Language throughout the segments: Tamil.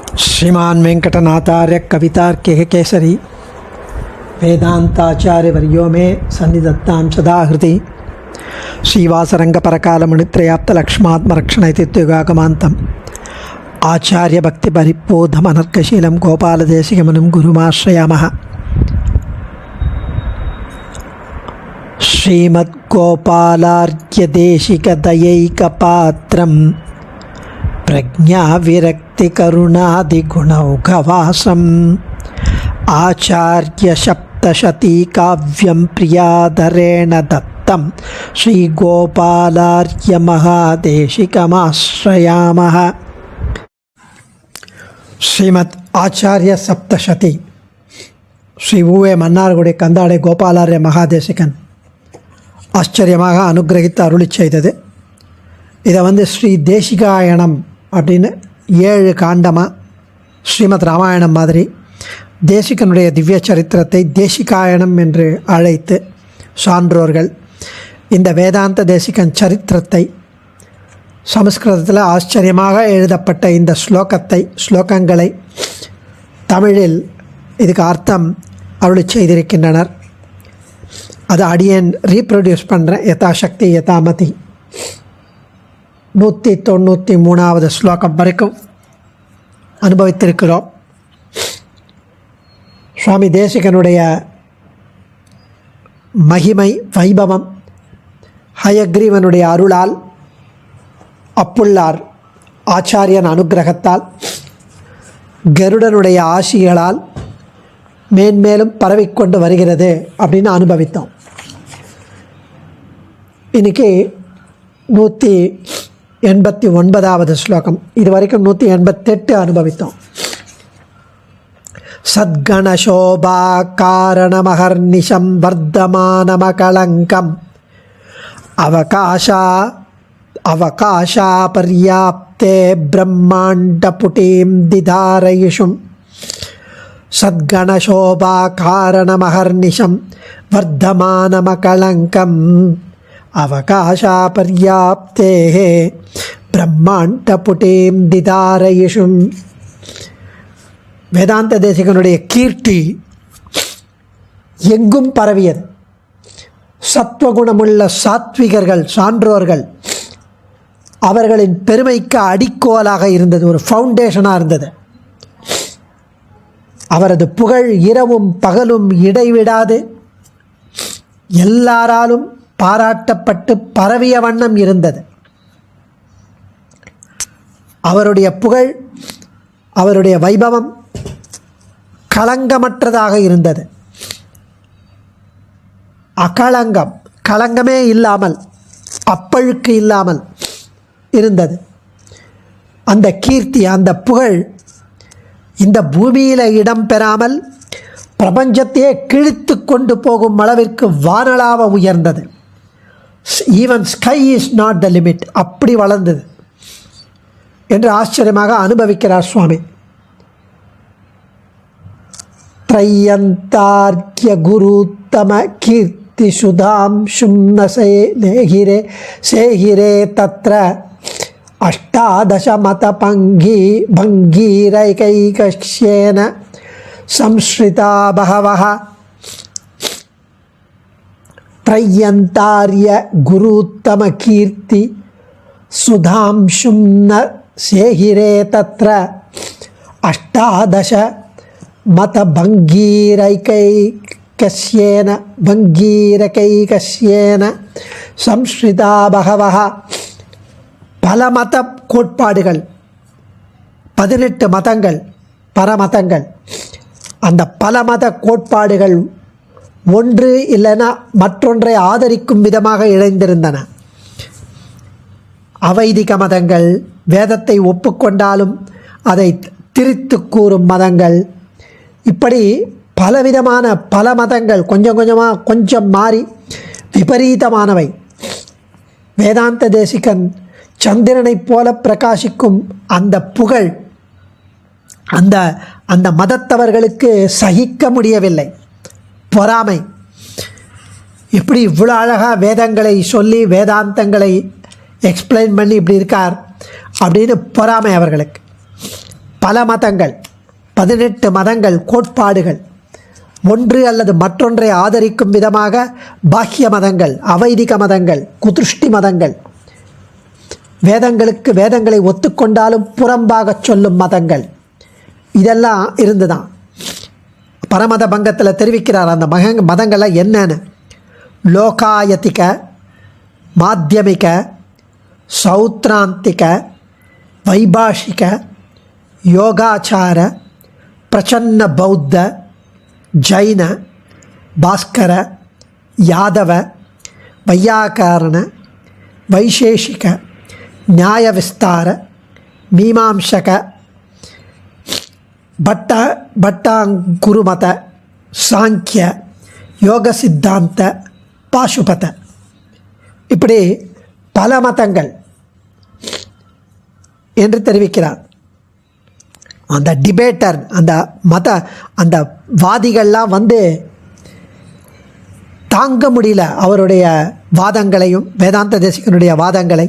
श्रीमान वेंकटनाथार्य कवितार्किक केसरी वेदांताचार्य वर्यो में सन्निधत्तां सदा हृदि श्रीवासरंग परकालमुनित्रयाप्त लक्ष्मात्मरक्षणैतित्युगागमान्तम् आचार्य भक्ति परिपोधमनर्कशीलं गोपालदेशिकमुनिं गुरुमाश्रयामः। श्रीमद्गोपालार्घ्यदेशिकदयैकपात्रं प्रज्ञाविरक्तिकरुणादिगुणौघवासम् आचार्यसप्तशतीकाव्यं प्रियाधरेण दत्तं श्रीगोपालार्घ्यमहादेशिकमाश्रयामः। श्रीमद् आचार्य सप्तशती ஸ்ரீ ஊவே மன்னார்குடி கந்தாடை கோபாலார்ய மகாதேசிகன் ஆச்சரியமாக அனுகிரகித்து அருளி செய்தது. இதை ஸ்ரீ தேசிகாயணம் அப்படின்னு 7 காண்டமாக ஸ்ரீமத் ராமாயணம் மாதிரி தேசிகனுடைய திவ்ய சரித்திரத்தை தேசிகாயணம் என்று அழைத்து சான்றோர்கள் இந்த வேதாந்த தேசிகன் சரித்திரத்தை சமஸ்கிருதத்தில் ஆச்சரியமாக எழுதப்பட்ட இந்த ஸ்லோகங்களை தமிழில் இதுக்கு அர்த்தம் அருளி செய்திருக்கின்றனர். அதை அடியேன் ரீப்ரொடியூஸ் பண்ணுறேன் யதாசக்தி யதாமதி. 193வது ஸ்லோகம் வரைக்கும் அனுபவித்திருக்கிறோம். சுவாமி தேசிகனுடைய மகிமை வைபவம் ஹயக்ரீவனுடைய அருளால் அப்புள்ளார் ஆச்சாரியன் அனுகிரகத்தால் கருடனுடைய ஆசிகளால் மேன்மேலும் பரவிக்கொண்டு வருகிறது அப்படின்னு அனுபவித்தோம். இன்றைக்கி 189வது ஸ்லோகம். இது வரைக்கும் 188 அனுபவித்தோம். சத்கணசோபா காரணமஹர்நிஷம் வர்த்தமானமகலங்கம் அவகாஷா பர்யாப்தே பிரம்மாண்டபுடீம் திதாரயிஷும் சத்கணசோபா காரணமஹர்நிஷம் வர்த்தமானமகலங்கம் அவகாஷா பர்யாப்தே பிரம்மாண்டபுடீம் திதாரயிஷும். வேதாந்த தேசிகனுடைய கீர்த்தி எங்கும் பரவியது. சத்வகுணமுள்ள சாத்விகர்கள் சான்றோர்கள் அவர்களின் பெருமைக்கு அடிக்கோலாக இருந்தது, ஒரு ஃபவுண்டேஷனாக இருந்தது. அவரது புகழ் இரவும் பகலும் இடைவிடாது எல்லாராலும் பாராட்டப்பட்டு பரவிய வண்ணம் இருந்தது. அவருடைய புகழ், அவருடைய வைபவம் களங்கமற்றதாக இருந்தது. அகளங்கம், களங்கமே இல்லாமல், அப்பழுக்கு இல்லாமல் இருந்தது. அந்த கீர்த்தி, அந்த புகழ் இந்த பூமியில் இடம் பெறாமல் பிரபஞ்சத்தையே கிழித்து கொண்டு போகும் அளவிற்கு வானளாவ உயர்ந்தது. Even sky is not the limit, அப்படி வளர்ந்தது என்று ஆச்சரியமாக அனுபவிக்கிறார் சுவாமி. த்ரையந்தார்க்ய குருத்தம கீர்த்தி சுதாம் சும்னசே சேகிரே தத்ர அஷ்டாதசமத பங்கீரைகைகஸ்யேன சம்ஸ்ரிதா பகவஹ. த்ரையந்தார்ய குருத்தம கீர்த்தி சுதாம்சும் ந சேகிரே தத்ர அஷ்டாதச மத பங்கீரைகைகஸ்யேன சம்ஸ்ரிதா பகவஹ. பல மத கோட்பாடுகள், 18 மதங்கள், பரமதங்கள். அந்த பல மத கோட்பாடுகள் ஒன்று இல்லைன்னா மற்றொன்றை ஆதரிக்கும் விதமாக இணைந்திருந்தன. அவைதிக மதங்கள், வேதத்தை ஒப்புக்கொண்டாலும் அதை திரித்து கூறும் மதங்கள், இப்படி பலவிதமான பல மதங்கள் கொஞ்சம் மாறி விபரீதமானவை. வேதாந்த தேசிகன் சந்திரனைப் போல பிரகாசிக்கும் அந்த புகழ் அந்த மதத்தவர்களுக்கு சகிக்க முடியவில்லை. பொறாமை. இப்படி இவ்வளோ அழகாக வேதங்களை சொல்லி வேதாந்தங்களை எக்ஸ்பிளைன் பண்ணி இப்படி இருக்கார் அப்படின்னு பொறாமை அவர்களுக்கு. பல மதங்கள், 18 மதங்கள், கோட்பாடுகள் ஒன்று அல்லது மற்றொன்றை ஆதரிக்கும் விதமாக பாஹ்ய மதங்கள், அவைதிக மதங்கள், குதுஷ்டி மதங்கள், வேதங்களை ஒத்துக்கொண்டாலும் புறம்பாக சொல்லும் மதங்கள், இதெல்லாம் இருந்துதான். பரமத பங்கத்தில் தெரிவிக்கிறார் அந்த மதங்கள்லாம் என்னன்னு. லோகாயத்திக, மாத்தியமிக, சௌத்ராந்திக, வைபாஷிக, யோகாச்சார, பிரசன்ன பௌத்த, ஜைன, பாஸ்கர, யாதவ, வையாகரண, வைசேஷிக, நியாய விஸ்தார, மீமாம்சக, பட்டாங்குருமத, சாங்கிய, யோக சித்தாந்த, பாசுபத, இப்படி பல மதங்கள் என்று தெரிவிக்கிறார். அந்த டிபேட்டர், அந்த வாதிகள்லாம் தாங்க முடியல அவருடைய வாதங்களையும், வேதாந்த தேசிகனுடைய வாதங்களை,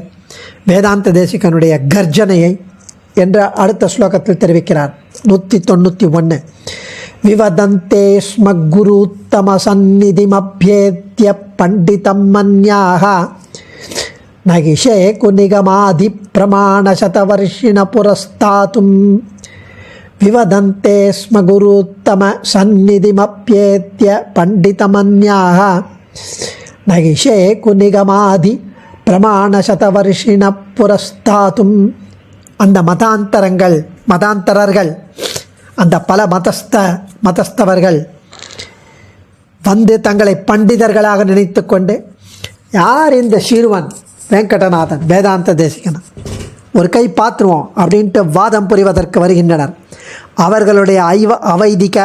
வேதாந்த தேசிகனுடைய கர்ஜனையை என்ற அடுத்த ஸ்லோகத்தில் தெரிவிக்கிறார். 191. விவதந்தே ஸ்ம குருத்தம சந்நிதிமப்யேத்ய பண்டிதம் மன்யாக நகிஷே குநிகமாதி பிரமாண சதவர்ஷிண புரஸ்தாதும். விவதந்தே ஸ்ம குருத்தம சந்நிதிமப்யேத்ய பண்டிதமன்யாக நகிஷே குநிகமாதி பிரமாண சதவர்ஷிண புரஸ்தாதும். அந்த மதாந்தரர்கள், அந்த பல மதஸ்தவர்கள் தங்களை பண்டிதர்களாக நினைத்து கொண்டு, யார் இந்த ஸ்ரீவன் வெங்கடநாதன் வேதாந்த தேசிகன், ஒரு கை பார்த்துருவோம் அப்படின்ட்டு வாதம் புரிவதற்கு வருகின்றனர். அவர்களுடைய அவைதிக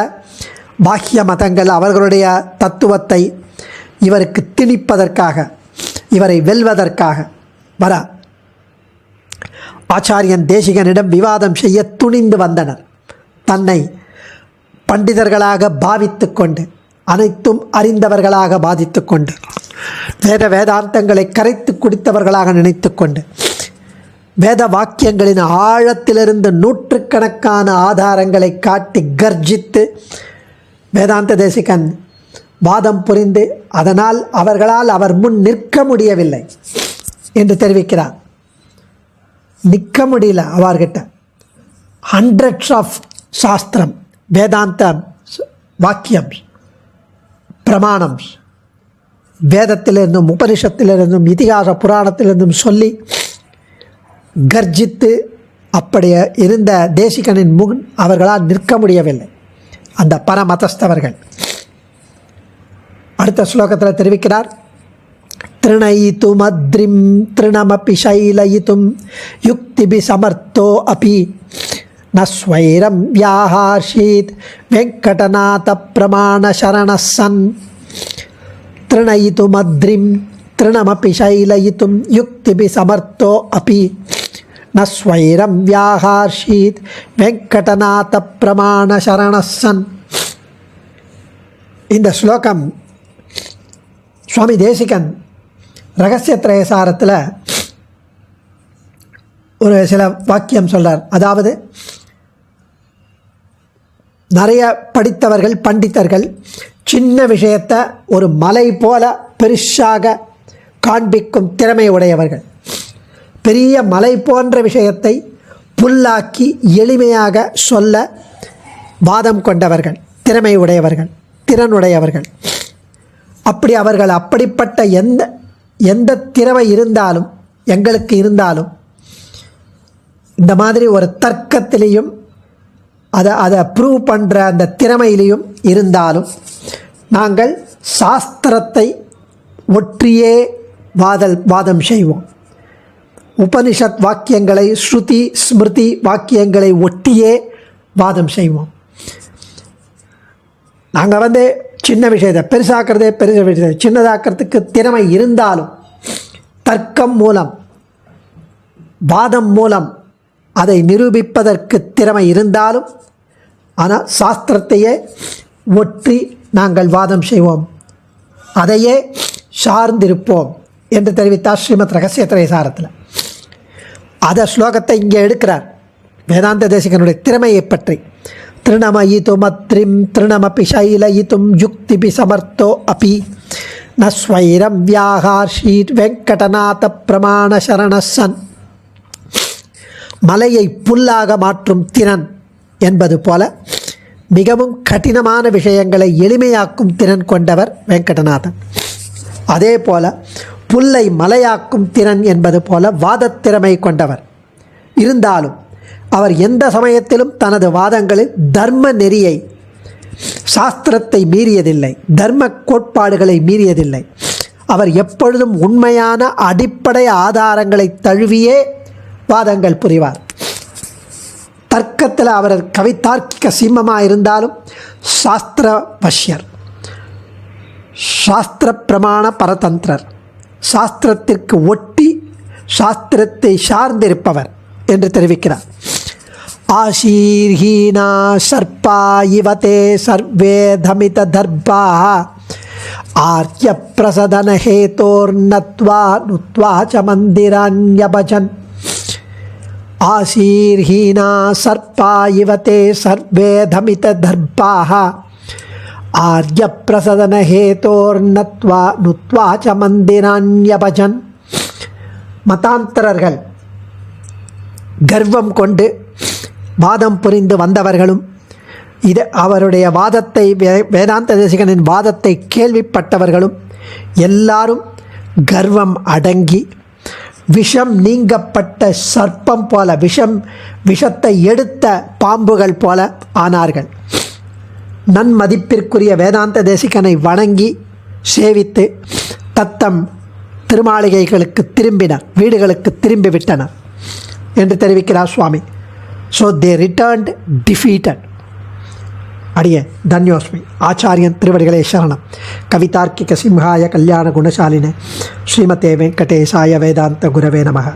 பாஹ்ய மதங்கள், அவர்களுடைய தத்துவத்தை இவருக்கு திணிப்பதற்காக, இவரை வெல்வதற்காக வர ஆச்சாரியன் தேசிகனிடம் விவாதம் செய்ய துணிந்து வந்தனர். தன்னை பண்டிதர்களாக பாவித்து கொண்டு, அனைத்தும் அறிந்தவர்களாக பாதித்து கொண்டு, வேதாந்தங்களை கரைத்து குடித்தவர்களாக நினைத்து கொண்டு, வேத வாக்கியங்களின் ஆழத்திலிருந்து நூற்றுக்கணக்கான ஆதாரங்களை காட்டி கர்ஜித்து வேதாந்த தேசிகன் வாதம் புரிந்து, அதனால் அவர்களால் அவர் முன் நிற்க முடியவில்லை என்று தெரிவிக்கிறார். நிற்க முடியல அவர்கிட்ட. ஹண்ட்ரட்ஸ் ஆஃப் சாஸ்திரம், வேதாந்த வாக்கியம், பிரமாணம், வேதத்திலிருந்தும் உபனிஷத்திலிருந்தும் இதிகாச புராணத்திலிருந்தும் சொல்லி கர்ஜித்து அப்படியே இருந்த தேசிகனின் முன் அவர்களால் நிற்க முடியவில்லை அந்த பரமதஸ்தவர்கள். அடுத்த ஸ்லோகத்தில் தெரிவிக்கிறார். திருணயித்தும் அத்ரிம் திருணமபி சைலயித்தும் யுக்திபி சமர்த்தோ அபி நஸ்வைரம் வியாஹார்ஷீத் வெங்கடநாத பிரமாண சரணசன். திருணயித்தும் அத்ரிம் திருணமபி சைலயித்தும் யுக்திபி சமர்த்தோ அபி நஸ்வைரம் வியாஹார்ஷீத் வெங்கடநாத பிரமாண சரணசன். இந்த ஸ்லோகம் சுவாமி தேசிகன் ரகசிய திரயசாரத்தில் ஒரு சில வாக்கியம் சொல்கிறார். அதாவது நிறைய படித்தவர்கள், பண்டிதர்கள் சின்ன விஷயத்தை ஒரு மலை போல பெருசாக காண்பிக்கும் திறமை உடையவர்கள், பெரிய மலை போன்ற விஷயத்தை புல்லாக்கி எளிமையாக சொல்ல வாதம் கொண்டவர்கள், திறமை உடையவர்கள், திறனுடையவர்கள். அவர்கள் அப்படிப்பட்ட எந்த திறமை இருந்தாலும், எங்களுக்கு இருந்தாலும், இந்த மாதிரி ஒரு தர்க்கத்திலையும் அதை ப்ரூவ் பண்ணுற அந்த திறமையிலையும் இருந்தாலும், நாங்கள் சாஸ்திரத்தை ஒற்றியே வாதம் செய்வோம். உபனிஷத் வாக்கியங்களை, ஸ்ருதி ஸ்மிருதி வாக்கியங்களை ஒட்டியே வாதம் செய்வோம். நாங்கள் சின்ன விஷயத்தை பெருசாக்கிறதே, பெரிய விஷயத்தை சின்னதாக்கிறதுக்கு திறமை இருந்தாலும், தர்க்கம் மூலம், வாதம் மூலம் அதை நிரூபிப்பதற்கு திறமை இருந்தாலும், ஆனால் சாஸ்திரத்தையே ஒற்றி நாங்கள் வாதம் செய்வோம், அதையே சார்ந்திருப்போம் என்று தெரிவித்தார் ஸ்ரீமத் ரகசிய திரயசாரத்தில். அதை ஸ்லோகத்தை இங்கே எடுக்கிறார். வேதாந்த தேசிகனுடைய திறமையை பற்றி. திருணமயிதுமத்ரிம் திருணமபி சைலயிதும் யுக்திபி சமர்த்தோ அபி நஸ்வைரம் வியாகார்ஷீர் வெங்கடநாத பிரமாண சரணசன். மலையை புல்லாக மாற்றும் திறன் என்பது போல மிகவும் கடினமான விஷயங்களை எளிமையாக்கும் திறன் கொண்டவர் வெங்கடநாதன். அதே போல புல்லை மலையாக்கும் திறன் என்பது போல வாதத்திறமை கொண்டவர். இருந்தாலும் அவர் எந்த சமயத்திலும் தனது வாதங்களில் தர்ம நெறியை, சாஸ்திரத்தை மீறியதில்லை, தர்ம கோட்பாடுகளை மீறியதில்லை. அவர் எப்பொழுதும் உண்மையான அடிப்படை ஆதாரங்களை தழுவியே வாதங்கள் புரிவார். தர்க்கத்தில் அவர் கவிதார்க்கிக சிம்மமாக இருந்தாலும் சாஸ்திர வஷ்யர், சாஸ்திர பிரமாண பரதந்திரர், சாஸ்திரத்திற்கு ஒட்டி சாஸ்திரத்தை சார்ந்திருப்பவர் என்று தெரிவிக்கிறார். ஆசீர்ஹீனா சர்ப்பா இவதே சர்வே தமித தர்பா ஆர்ய பிரசதன ஹேதோர்நத்வா நுத்வா ச மந்திரான்யபஜன். ஆசீர்ஹீனா சர்ப்பா இவதே சர்வே தமித தர்பாः ஆர்ய பிரசதன ஹேதோர்நத்வா நுத்வா ச மந்திரான்யபஜன். மதாந்தரர்கள் கர்வம் கொண்டு வாதம் புரிந்து வந்தவர்களும் இது அவருடைய வாதத்தை, வேதாந்த தேசிகனின் வாதத்தை கேள்விப்பட்டவர்களும் எல்லாரும் கர்வம் அடங்கி விஷம் நீங்கப்பட்ட சர்ப்பம் போல, விஷத்தை எடுத்த பாம்புகள் போல ஆனார்கள். நன்மதிப்பிற்குரிய வேதாந்த தேசிகனை வணங்கி சேவித்து தத்தம் திருமாளிகைகளுக்கு திரும்பினர், வீடுகளுக்கு திரும்பிவிட்டனர் என்று தெரிவிக்கிறார் சுவாமி. So they returned defeated. அடியே தன்யோஸ்மி. ஆச்சாரியன் திருவடிகளே சரணம். கவிதார்க்கிக சிம்ஹாய கல்யாண குணசாலினே ஸ்ரீமதே வெங்கடேசாய வேதாந்த குரவே நமः.